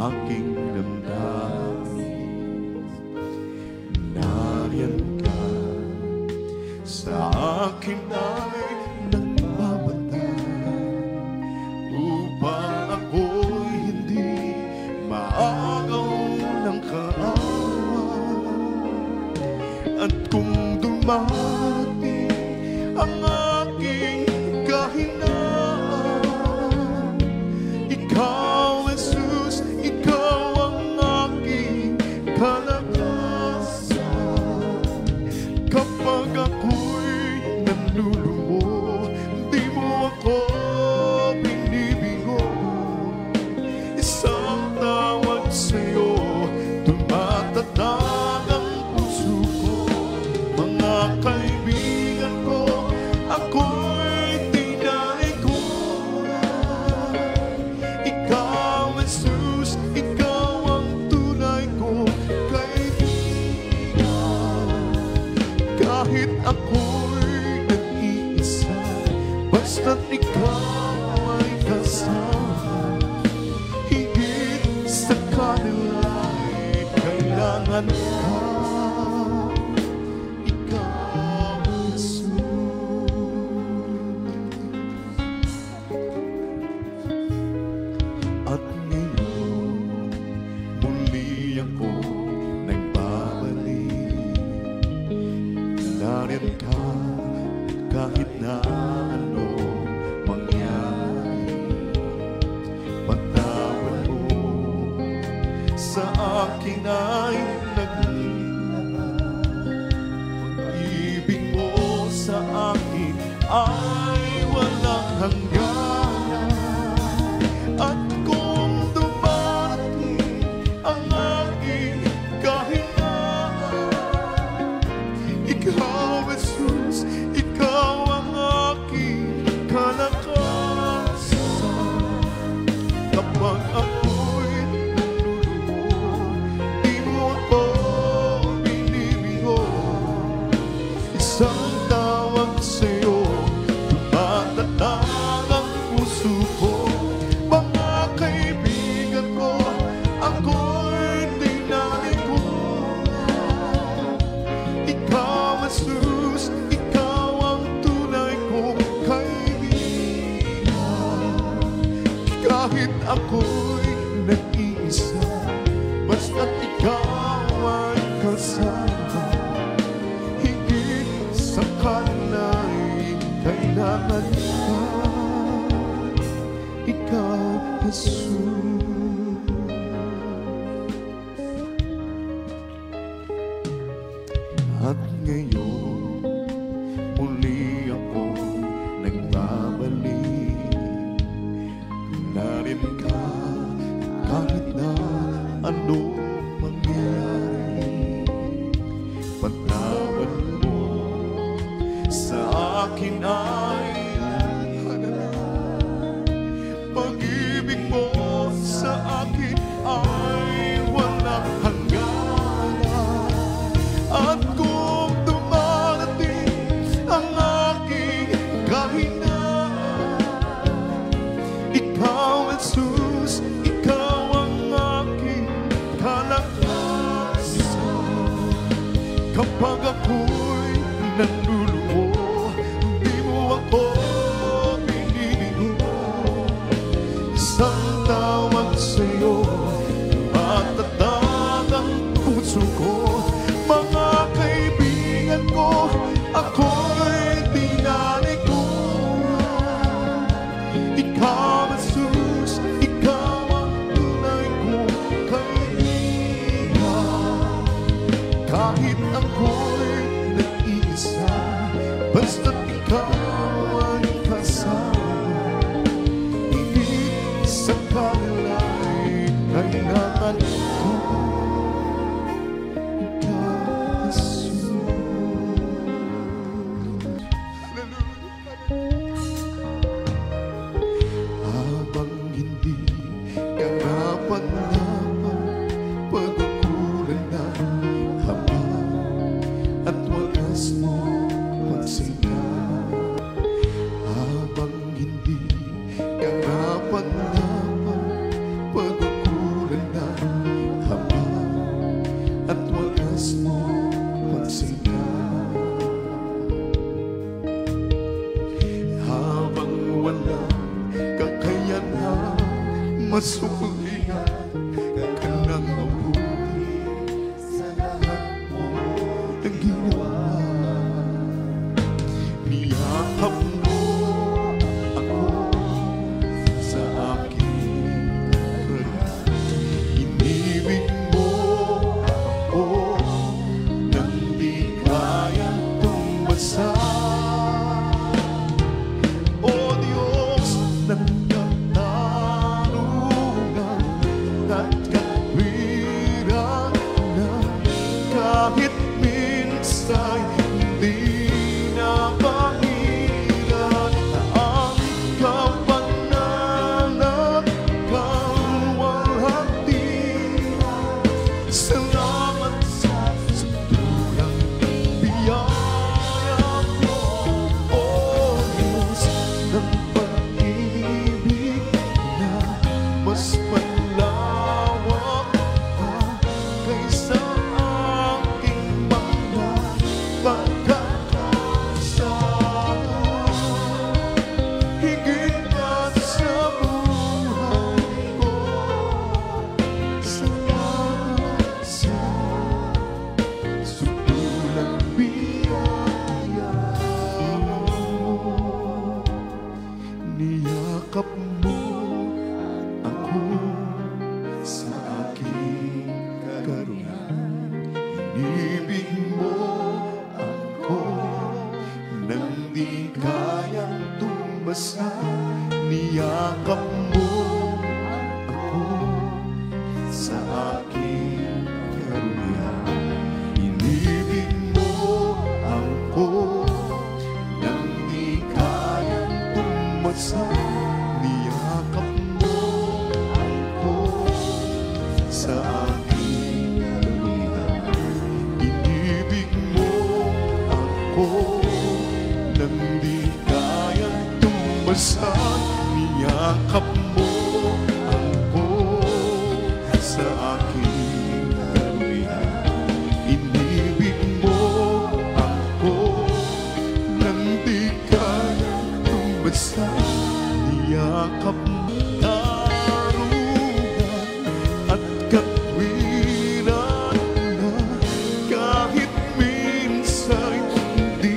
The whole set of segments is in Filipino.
aking damdamin. Nariyan ka sa akin ay nagbabantay upang ako'y hindi maagaw ng kaawa. At kung dumating ang aking kahinaan, ikaw, Jesus, ikaw ang aking kalakasan. Kapag ako'y nalulumo, di mo ako binibigo. Isang tawag sa'yo, tumatatag ang puso ko. Mga kaibigan ko, ako'y tinalikuran. Ikaw, Jesus, ikaw ang tunay kong kaibigan. Kahit ako'y nag-iisa, basta't ikaw ay kasama. Higit sa kanila'y kailangan ka. Ikaw, Jesus. At ngayon, muli ako nagbabalik. Nariyan ka kahit na ano mangyari. Patawad mo sa akin ay pag-ibig mo sa akin ay walang hanggan. At kung dumating ang aking kahinaan, ikaw, Jesus, ikaw ang aking kalakasan. Kapag ako'y nalulumo, di mo ako binibigo. Isang tawag sa'yo, tumatatag ang puso ko. Mga kaibigan ko, ako'y tinalikuran. Ikaw, Jesus, ikaw ang tunay kong kaibigan. Kahit ako'y nag-iisa, basta't ikaw ay kasama. Higit sa kanila'y kailangan ka. Ikaw, Jesus. At ngayon, muli ako nagbabalik. Nariyan ka kahit na ano mangyari. Patawad mo sa akin ay pag-ibig mo sa akin ay walang hanggan. At kung dumarating ang aking kahinaan, ikaw, Jesus, ikaw ang aking kalakasan. Kapag ako'y nalulumo, di mo ako binibigo. Isang tawag sa'yo, matatag ang puso ko. Mga kaibigan ko, ako'y tinalikuran. Ikaw, Jesus, ikaw ang tunay kong kaibigan. Kahit ako'y nag-iisa, basta't ikaw ay kasama. Higit sa kanila'y kailangan ko. Ikaw, Jesus. Habang hindi ka napanapan, pagkukulan ng haba at wagas mo pagsinta. Habang hindi ka napanapan, pagkukulan ng sulihan ka ng mabuti sa lahat mo ng ginawa. Niyakap mo ako sa aking karan. Inibig mo ako nang di kayang tumbasa. O Diyos ng katarungan at katwiran na kahit minsan hindi na pangilan ang kapanalan at kaluwalhatian. Salamat sa tulang biyaya mo, O Diyos ng pag-ibig na mas malawak pa kaysa aking mga pagkakasala. Higit ka sa buhay ko, salamat sa sutulang biyaya mo. Niyakap mo ako sa aking karunan. Inibig mo ako nang di kayang tumbasa. Niyakap mo ako sa aking karunan. Inibig mo ako nang di kayang tumbasa. Niyakap mo ako sa aking karunan. Inibig mo ako nang di kayang tumbasa. Niyakap mo ako sa aking karunan. Inibig mo ako nang di kayang tumbasa. Niyakap mo tarungan at katwiran na kahit minsan di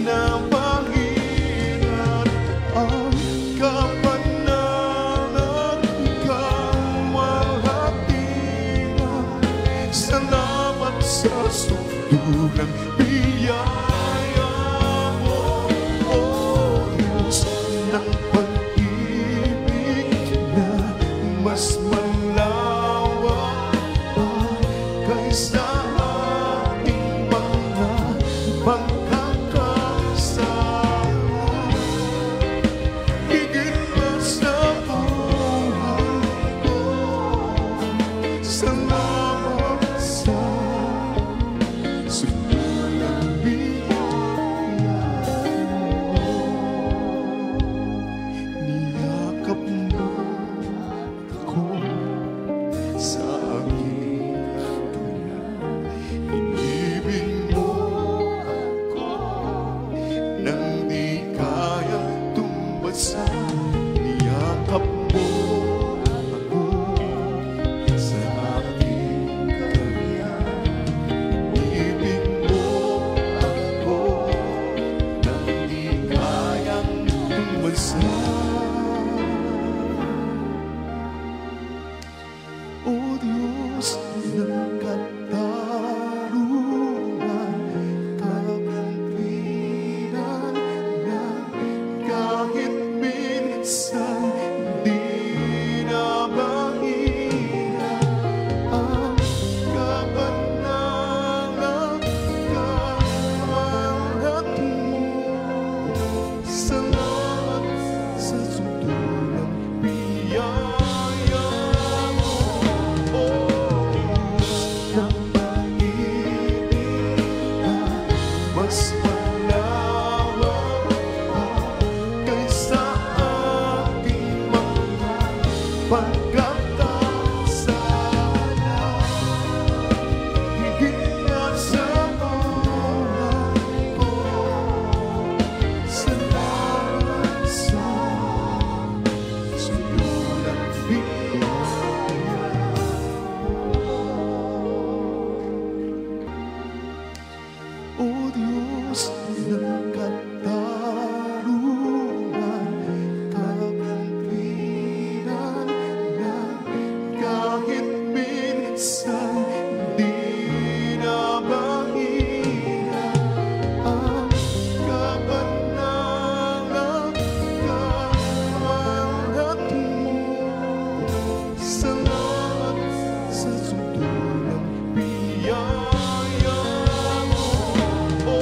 na pangilan ang kapanalan at kaluwalhatian. Salamat sa sutulang biyaya mo, O Diyos ng pag-ibig na mas malawak pa kaysa ating mga pagkakasala. Higit pa sa buhay ko, salamat sa sutulang biyaya mo. Niyakap mo ako sa aking karunan. Inibig mo ako nang di kayang tumbasa. Niyakap mo ako sa aking karunan. Inibig mo ako nang di kayang tumbasa. O Diyos ng katarungan, katwiran na kahit minsan di na mangilan ang kapanalan at kaluwalhatian. Salamat sa sutulang biyaya mo, O minsan di na mahirap ang kabanangang kahalati. Salamat sa sundulang biyaya mo, O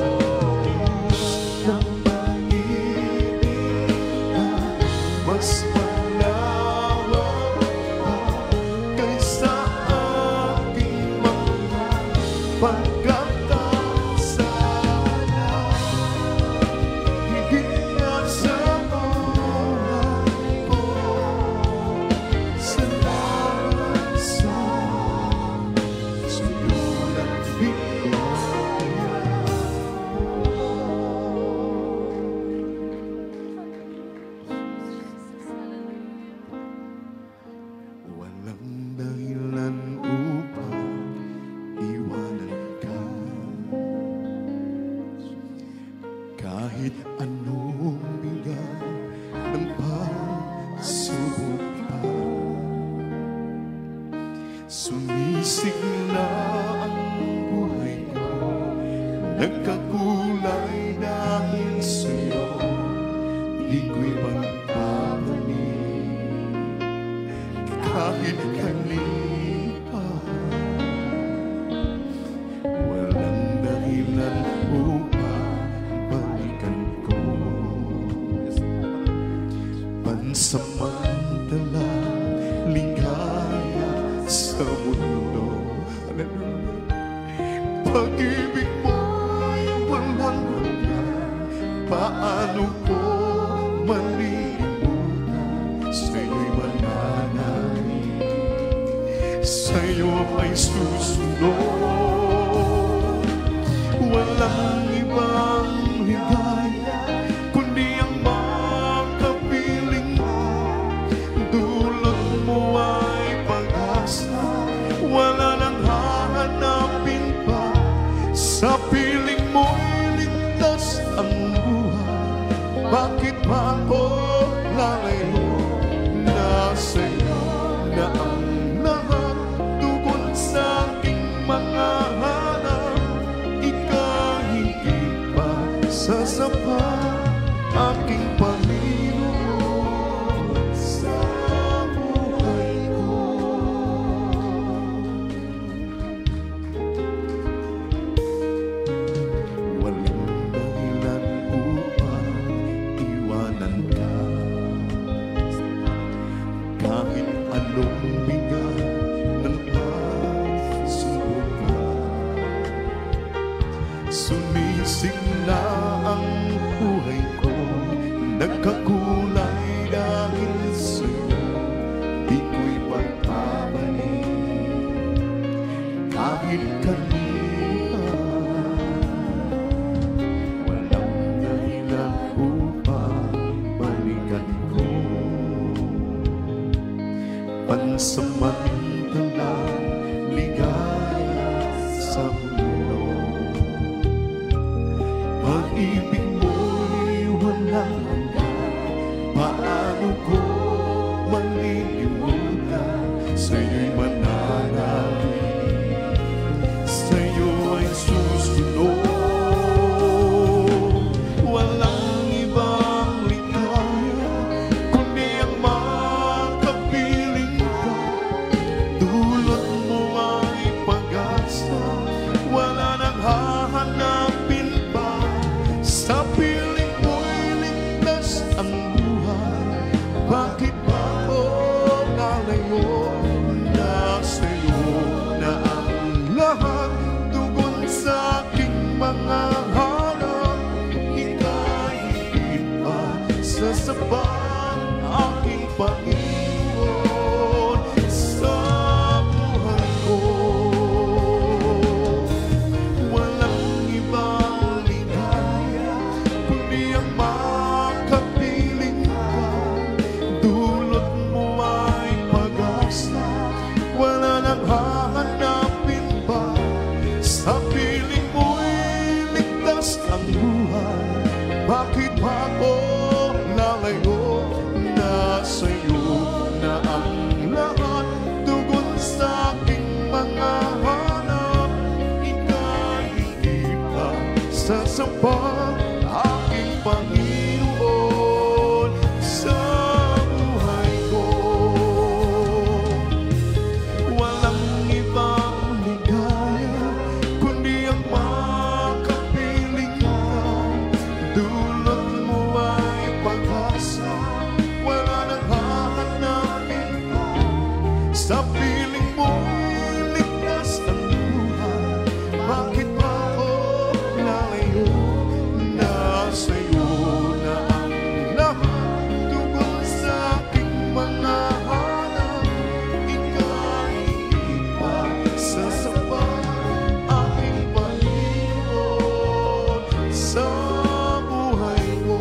Diyos ng pag-ibig na mas malawak pa kaysa aking mga pagkakasala. Higit na sa buhay ko, salamat sa sundulang biyaya. Walang dahilan upang iwanan ka, kahit anong bigat ng pagsubok pa. Sumisigla ang buhay ko, nagkakulay dahil sa'yo, di ko'y pagpapalit. Kahit kalipa, walang dahilan upang balikan ko. Pansamantala, ligaya sa mundo. Pag-ibig mo'y walang hanggan, paano ko malilimutan? Sa'yo'y mananalig, sa'yo ay susunod. Walang ibang ligaya kundi ang makapiling mo. Dulot mo ay pag-asa, wala nang hahanapin pa. Sa piling mo'y ligtas ang buhay, bakit pa ako lalayo? Nasa'yo na ang lahat, tugon sa aking mga hanap. Ikahigit pa sa sapat, aking Panginoon sa buhay ko. Walang dahilan upang iwanan ka, kahit anong bigat ng pagsubok pa. Sumisigla ang buhay ko, nagkakulay dahil sa'yo, di ko'y pagpapalit. Kahit kanina, walang dahilan upang balikan ko. Pansamantala, ligaya sa mundo. Pag-ibig mo'y walang hanggan, paano ko malilimutan? Sa'yo'y mananalig, sa'yo ay susunod. Walang ibang ligaya kundi ang makapiling ka. Dulot mo ay pag-asa, wala nang hahanapin pa. Sa piling mo'y ligtas ang buhay, bakit pa ako lalayo? samba aking Panginoon sa buhay ko. Walang ibang ligaya kundi ang makapiling ka. Dulot mo ay pag-asa, wala nang hahanapin pa. Sa piling mo ligtas ang buhay, bakit pa ako lalayo? Nasa'yo na ang lahat, tungkol sa aking mga hanap. Ika'y iba sa samba aking Panginoon sa buhay ko.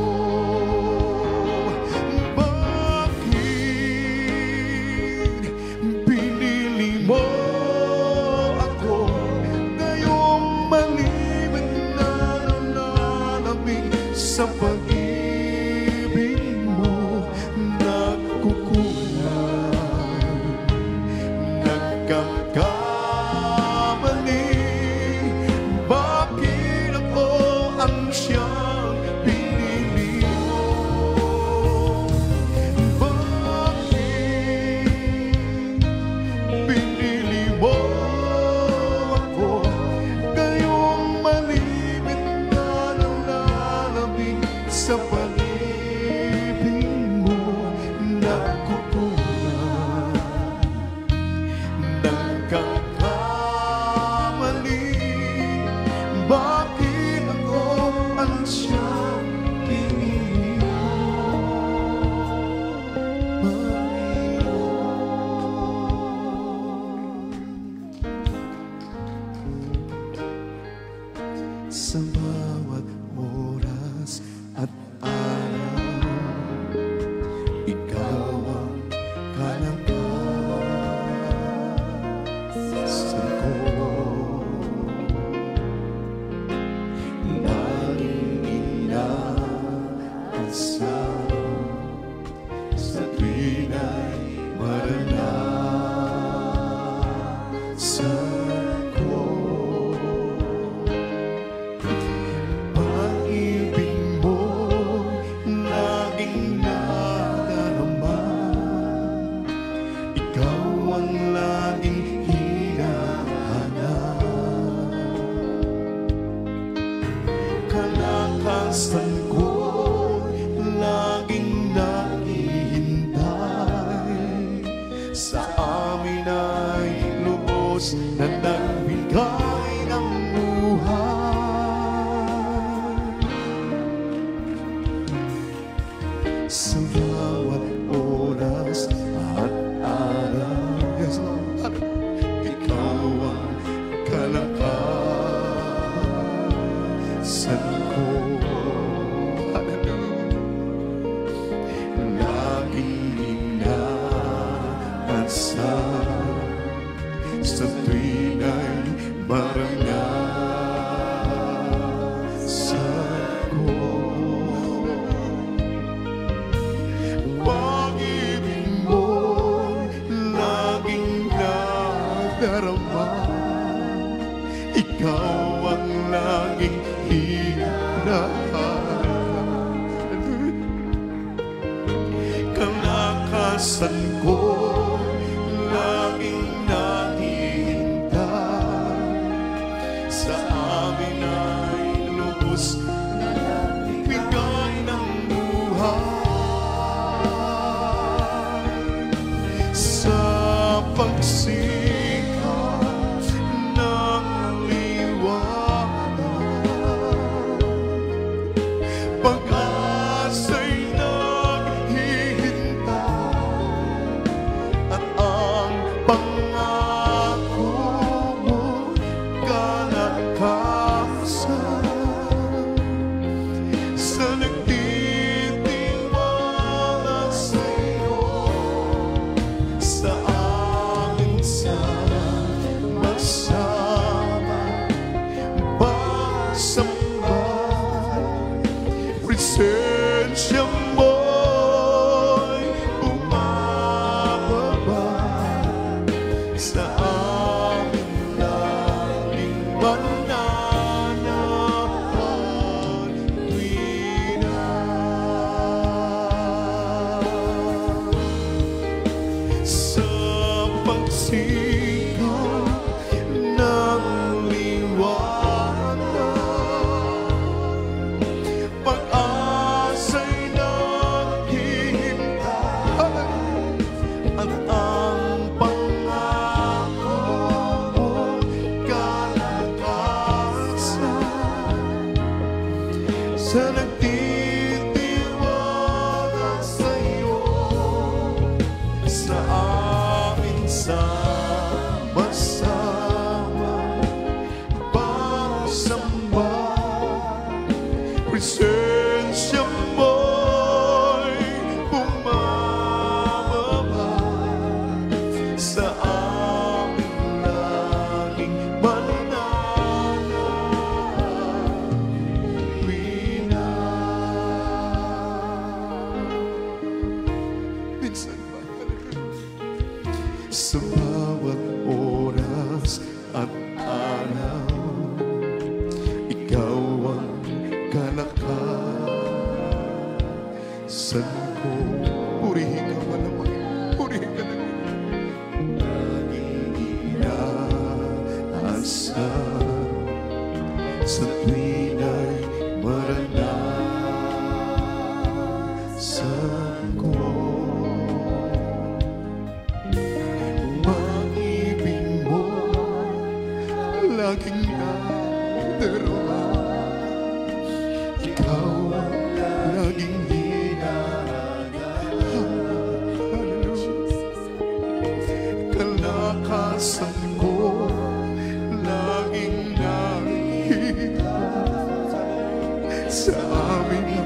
Bakit pinili mo ako ngayong malimit na nananabik sa pag-ibig mo? Nagkukulang, nagkakamali. Bakit ako ang siyang pinili mo? Bakit pinili mo ako ngayong malimit na nananabik sa pag-ibig mo? Nagkukulang, nagkakamali. Bakit ako ang siyang pinili mo, Panginoon? Sa bawat oras at araw, ikaw ang kalakasan ko. Laging inaasahan sa tuwing ay maranasan ko. Pag-ibig mo laging nadarama, ikaw ang laging hinahanap. Kalakasan ko laging naghihintay, sa amin ay lubos na nagbigay ng buhay. Sa bawat oras at araw, yes, Lord, ikaw ang kalakasan ko. Laging inaasahan sa tuwing ay maranasan ko. Pag-ibig mo laging nadarama, ikaw ang laging hinahanap. Kalakasan ko laging naghihintay, sa amin ay lubos na nagbigay ng buhay. Sa pagsikat ng liwanag, pag-asa'y naghihintay, at ang pangako mo kalakasan. Sa nagtitiwala sa'yo, sa aking sama-sama pagsamba, presensya mo'y bumababa sa aking laging mananahan. kalakasan ko, laging nakikita sa amin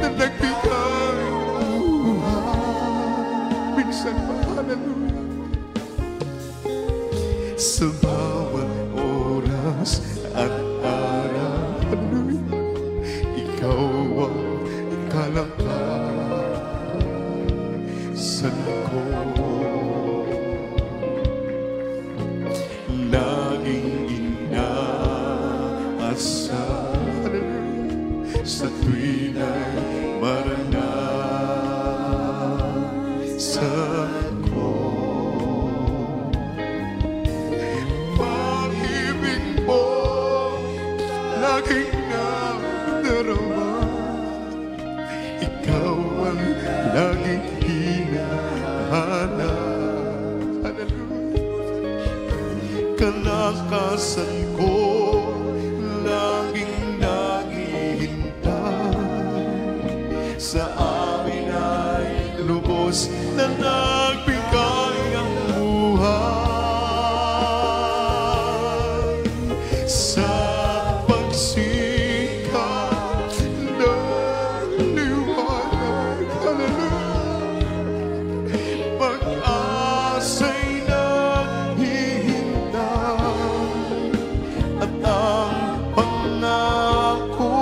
na nagbigay ng buhay. Minsan pa, hallelujah, sa bawat oras at araw, hallelujah, ikaw ang kalakasan ko. Laging inaasahan, hallelujah, sa tuwin ay maranasan ko. Pag-ibig mo laging nadarama, ikaw ang laging hinahanap. Hallelujah. Kalakasan ko, laging naghihintay. Sa amin ay lubos na nagbigay ang buhay. Sa pagsikat ng liwanag, hallelujah, pag-asa'y naghihintay, at ang pangako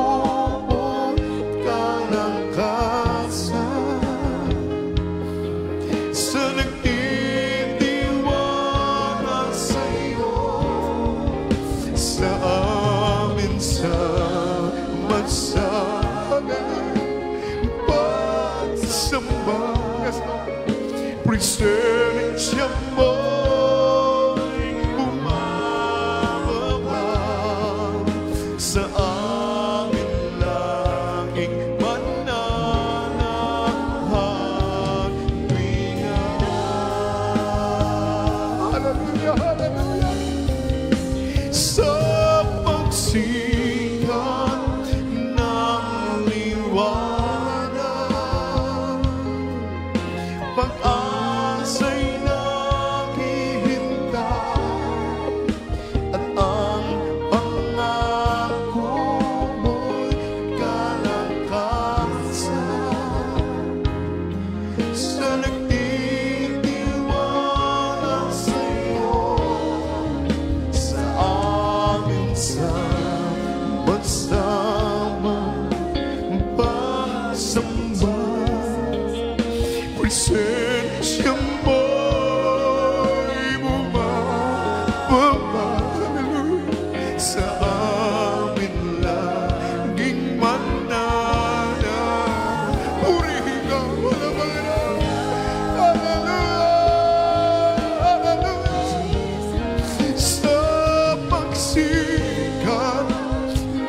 mo't kalakasan. Sa nagtitiwala sa'yo, sa amin sama-sama pagsamba, presensya mo'y bumababa sa amin, laging mananahan tuwinga. Hallelujah, hallelujah. Sa pagsikat ng liwanag, pag-asa'y naghihintay, at ang pangako mo'y kalakasan. Sa nagtitiwala sa'yo, sa amin sama-sama pagsamba, presensya mo'y bumababa, hallelujah, sa amin laging mananahan. Purihin ka, wala Panginoon. Hallelujah, hallelujah. Sa pagsikat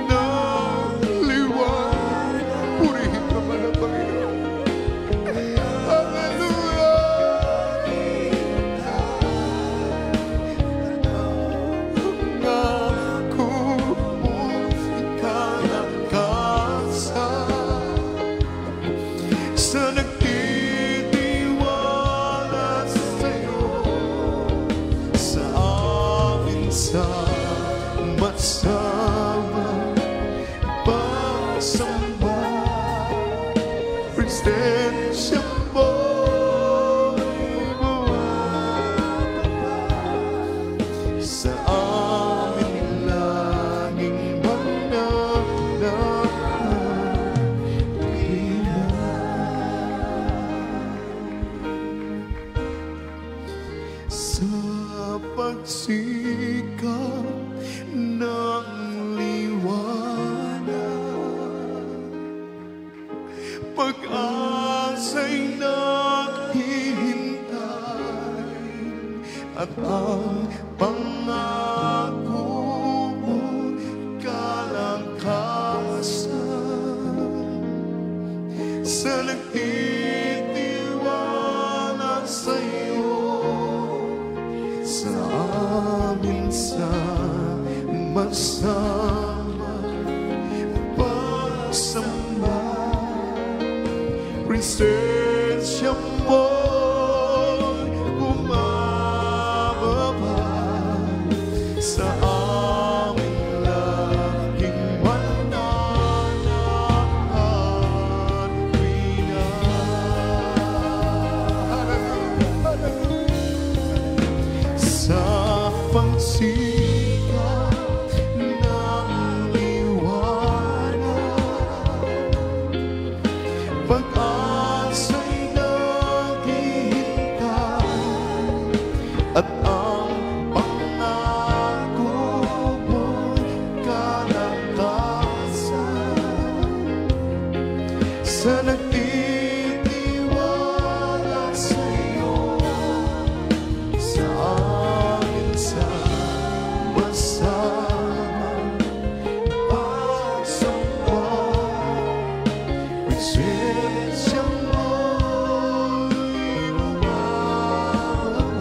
ng liwanag, purihin ka, wala Panginoon. Sa nagtitiwala sa'yo, sa amin sama-sama pagsamba, presensya mo'y bumababa sa amin, laging mananahan tuwinga. Sa pagsikat ng liwanag, pag-asa'y naghihintay, at ang pangako mo'y kalakasan. Sa nagtitiwala sa'yo, sa amin sama-sama pagsamba, presensya mo'y bumababa pagsikat ng liwanag, pag-asa'y naghihintay, at ang pangako mo'y kalakasan sa nagtitiwala sa'yo, sa amin sama-sama pagsamba. Presensya mo'y lumawag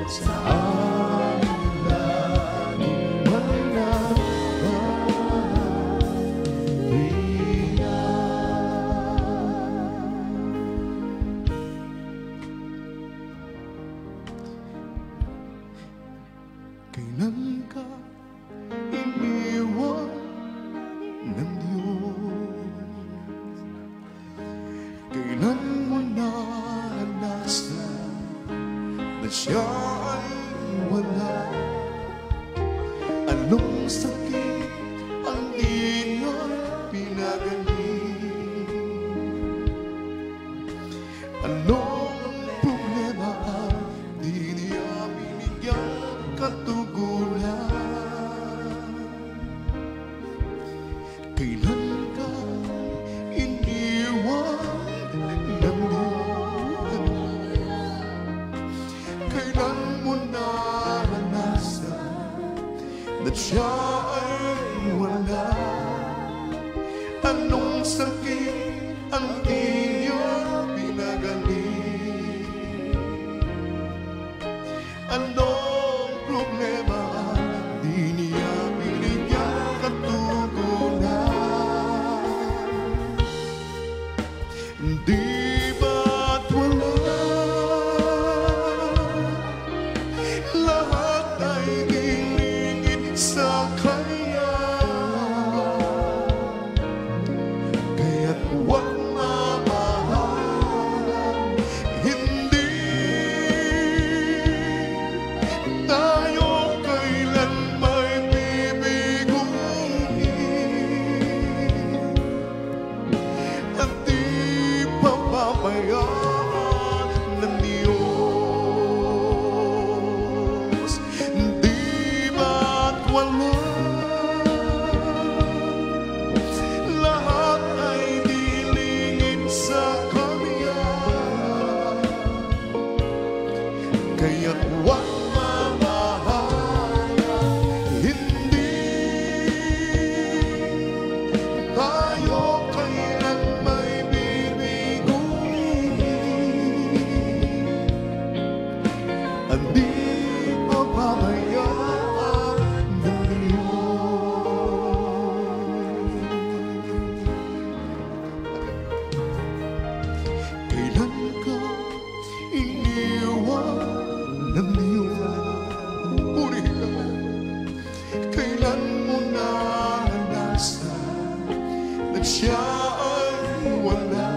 sa amin laging kailan ka iniwan ng Diyos? Kailan mo naranasan na siya ay wala? Anong sakit ang di niya pinagaling? Anong problema ang di niya binigyan katugunan? Kailan ka iniwan ng Diyos? Kailan mo naranasan na siya ay wala? Anong sakit ang di niya pinagaling? Anong problema di niya binigyan katugunan? Di ba't wala? Lahat ay nilingid sa Kanya, kaya't huwag mamahalan. Hindi tayo kailan may bibiguin, at di papabayaan ng Diyos. Di ba't wala? Lahat ay nilingid sa Kanya, kaya't huwag mamahalan. Hindi tayo kailan may bibiguin, at di papabayaan ng Diyos. Kailan ka iniwan ng Diyos? Puri ka. Kailan mo naranasan na siya ay wala?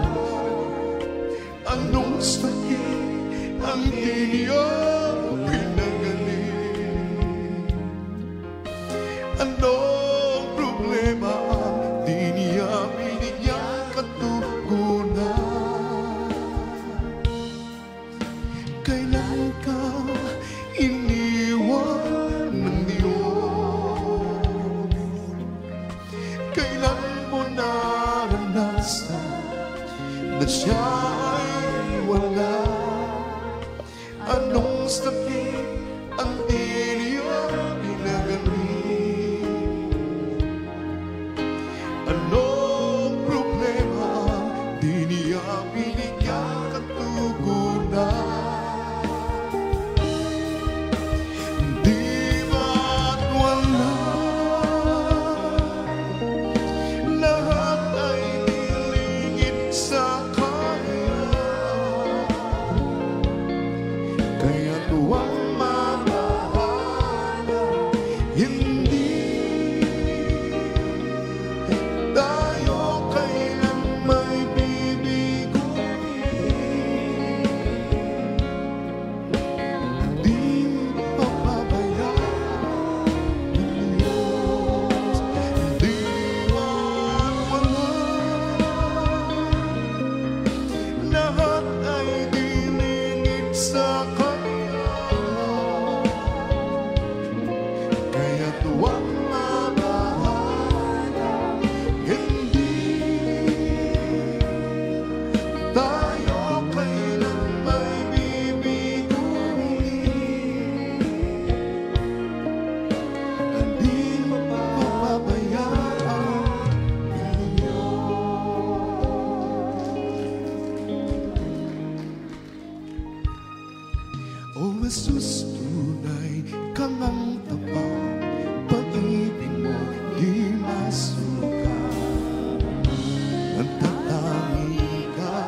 Anong sakit ang di niya pinagaling? Anong problema ang di niya binigyan katugunan? Kailan ka iniwan ng Diyos? Kailan mo naranasan na siya ay wala? Anong sakit ang di niya pinagaling? Anong problema di niya binigyan katugunan? Di ba't wala? Lahat ay nilingid sa Kanya, kaya't huwag mamahalan. Hindi tayo kailan may bibiguin, di sa Kanya. Kaya't huwag mabahala, hindi tayo kailan may bibiguin. Hindi mo papabayaan ninyo. O Jesus, tunay kang ang tapat, pag-ibig mo di masuka. Nagtatangi ka,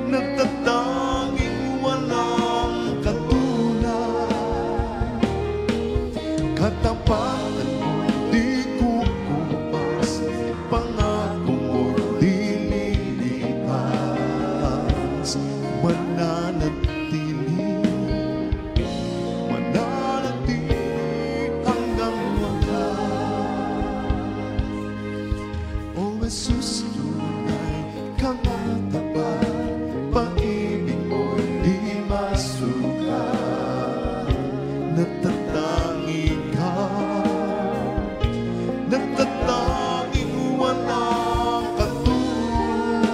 nagtatanging walang katulad. Katapatan mo di kukupas, pangako mo di lilipas. Mananatili hanggang wakas. O Jesus, tunay kang ang tapat, pag-ibig mo di masuka. Nagtatangi ka, nagtatanging walang katulad.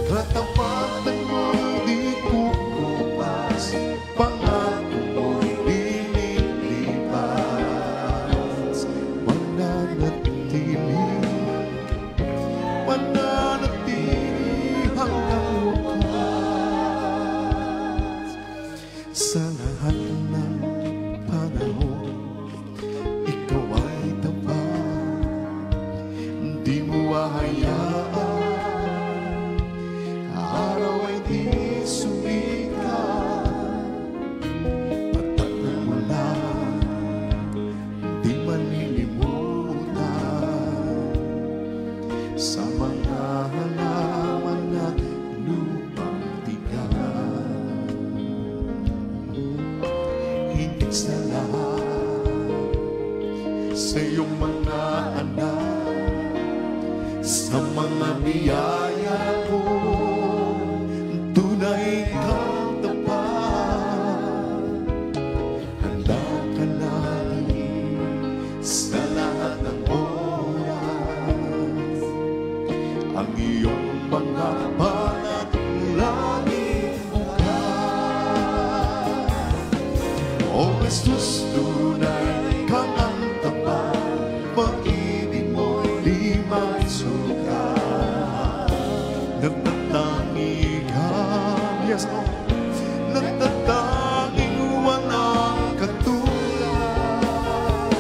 Katapatan mo di kukupas, pangako mo di lilipas. Mananatili hanggang wakas. Sa lahat ng panahon, ikaw ay tapat, di mo hahayaan araw ay di sumikat. Patagal mo lang, di malilimutan. Sa mga halaman na lupang tigas, higit sa lahat, sa iyong mga anak, sa mga biyaya ko, tunay kang tapat. Handa ka lagi sa lahat ng oras, ang iyong mga banat laging bukas. O Jesus, tunay kang ang tapat, pag-ibig mo'y di masuka. Nagtatangi ka, yes Lord, nagtatanging walang katulad.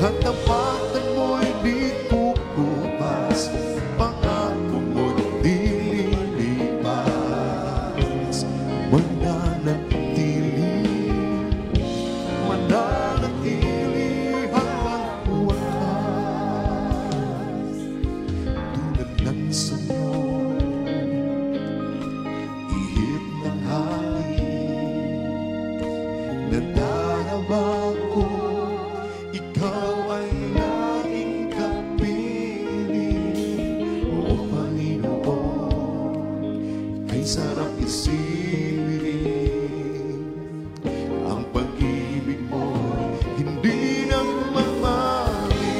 Katapatan mo'y di kukupas, pangako mo'y di lilipas. Mananatili hanggang wakas. Tulad ng sunyo, ihip ng hangin, nadarama ko, ikaw ay laging kapiling. O Panginoon, kay sarap isipin, ang pag-ibig mo hindi nagmamali.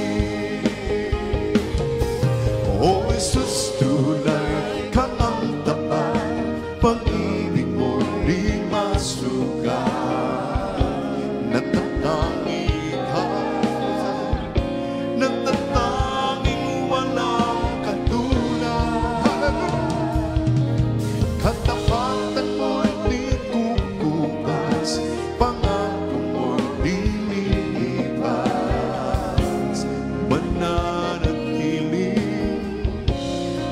O Jesus, tunay kang ang tapat, pag-ibig mo di masuka. Nagtatangi ka, nagtatanging walang katulad. Katapatan mo di kukupas, pangako mo di lilipas.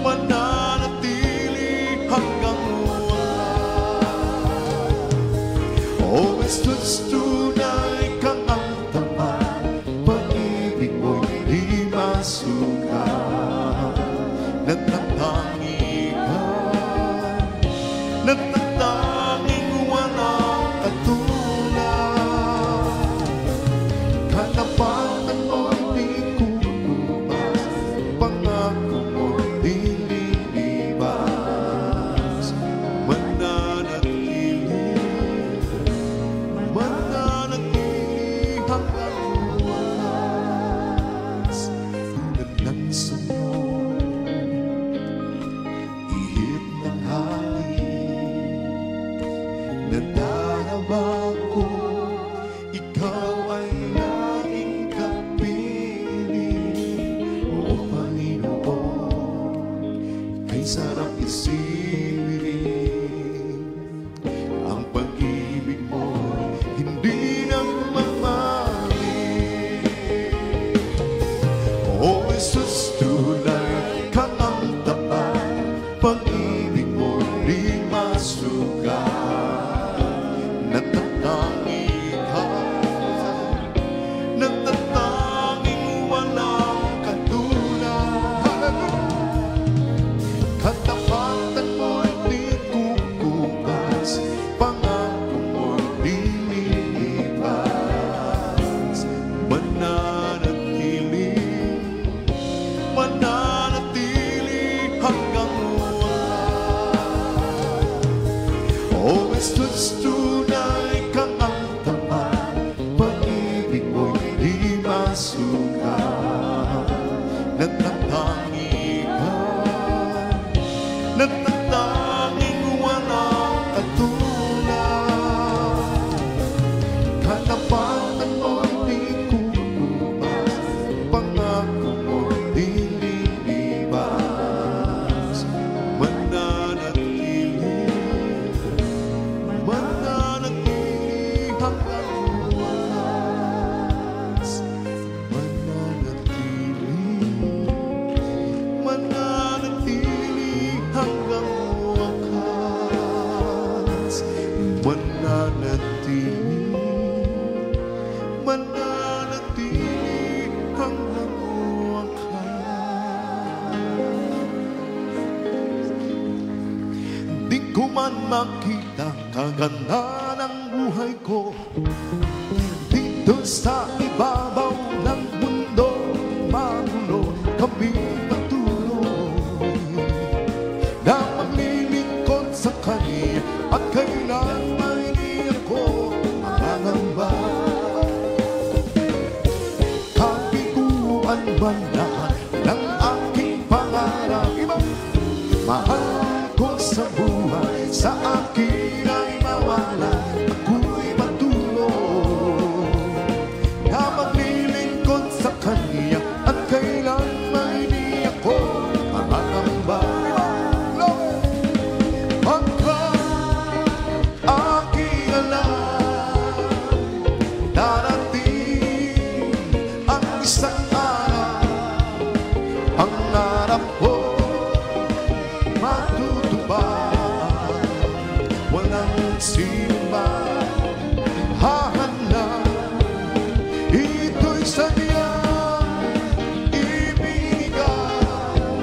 Mananatili hanggang wakas. O Jesus, tunay kang ang tapat, pag-ibig mo'y di masuka. Nagtatangi ka, nagtatanging walang katulad. Katapatan mo di kukupas, pangako mo di lilipas. natatanging ka, natatanging walang katulad. Katapatan mo'y di kukupas, pangako mo'y di lilipas. Mananatili, mananatili hanggang oh, Kristus, tunay kang ang tapat, pag-ibig mo'y di masukat. Nagtatangi ka, nagtatanging walang katulad. Katapatan mo'y di kukupas, pangako mo'y di lilibas. Mananatili, mananatili hanggang wakas. Mananatili, mananatili hanggang wakas. Mananatili, mananatili hanggang wakas. Di ko man makita kaganda ng buhay ko dito sa ibabaw ng mundo magulo. Kami patuloy na maglilingkod sa Kanya at kailanman di ako mangamba. Kabiguan man lahat ng aking pangarap, mahal ko sa buhay, sa akin ay mawala. Ako'y patuloy na maglilingkod sa Kanya at kailanman di ako mangamba. Pagkat aking alam, darating ang isang araw, ang harap ko matutupad. Walang sinuman hahanap, ito'y sadyang ibinigay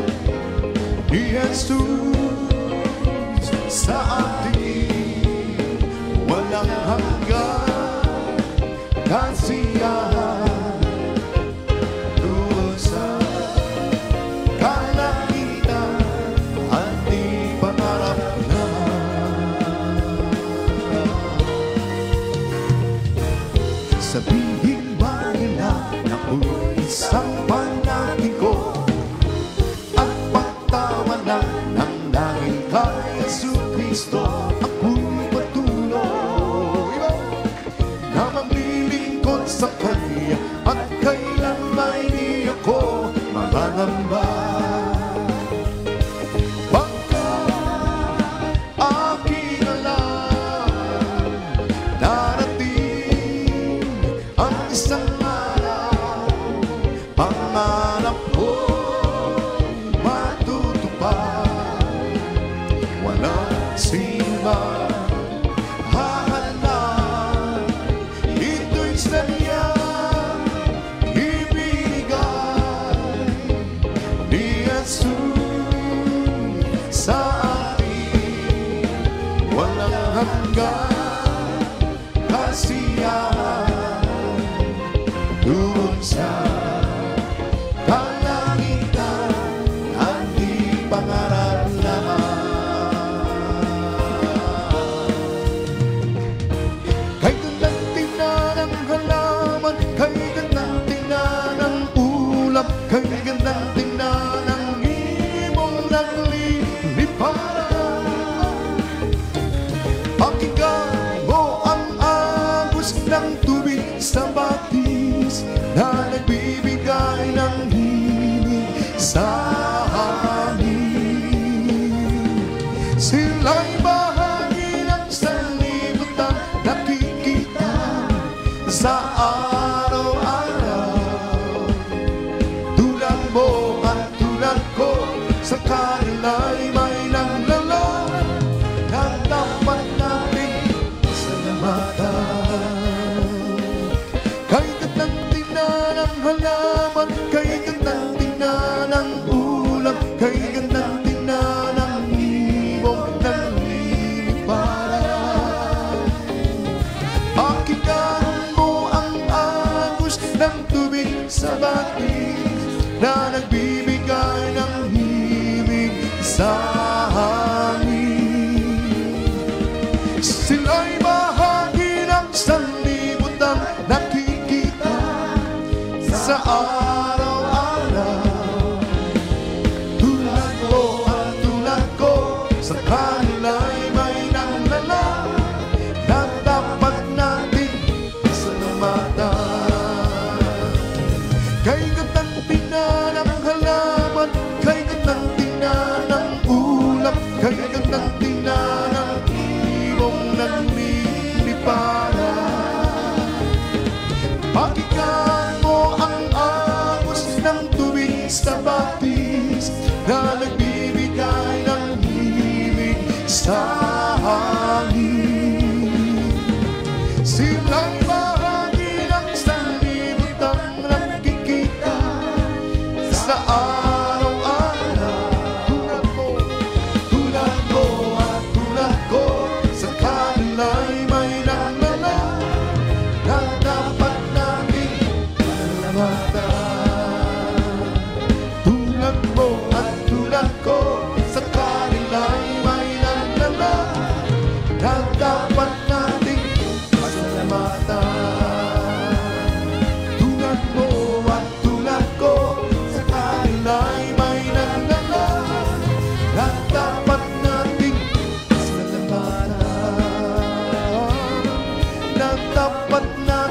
ni Jesus sa atin. Walang hanggan kasiyahan doon sa kalangitan at di pangarap na. Sabihin ba nila na isang panangin ko at pagtawanan ng dahil kay Jesucristo? Ako'y patuloy na maglilingkod sa Kanya at kailanman di ako mangangamba. Pagkat aking alam, darating ang isang araw, pangarap ko matutupad. Walang sinuman hahanap, ito'y sadyang ibinigay ni Jesus sa atin. Walang hanggan kasiyahan doon sa kalangitan at di pangarap lamang. Kay gandang tingnan ng halaman, kay gandang tingnan ng ulap, kay gandang tingnan ng imong nagliliparan. Pakinggan mo ang agos ng tubig sa batis na nagbibigay ng himig sa amin. Sila'y bahagi ng sanlibutan, nakikita sa araw-araw. Tulad mo at tulad ko, sa kanila'y may naglalang na dapat na ibong nanliliparan. Pakinggan mo ang agos ng tubig sa batis na nagbibigay ng himig sa hangin. Sila'y bahagi ng sanlibutan, nakikita sa araw-araw. Tulad mo at tulad ko, sa kanila'y may nanlala na dapat natin pasalamatan. Kay gatang tingnan ng halaman, kay gatang tingnan ng ulap, kay gatang tingnan ng ibong nanliliparan. Pakinggan mo ang agos ng tubig sa batis na nagbibigay ng himig sa hangin. Sila'y bahagi ng sanlibutan, nakikita sa araw-araw. Tulad mo at tulad ko, sa kanila'y may nanlala na dapat nating pasalamatan. Tulad mo at tulad ko, sa kanila'y may nanlala na dapat nating pasalamatan. Tulad mo at tulad ko, sa kanila'y may nanlala na dapat nating pasalamatan. Na dapat nating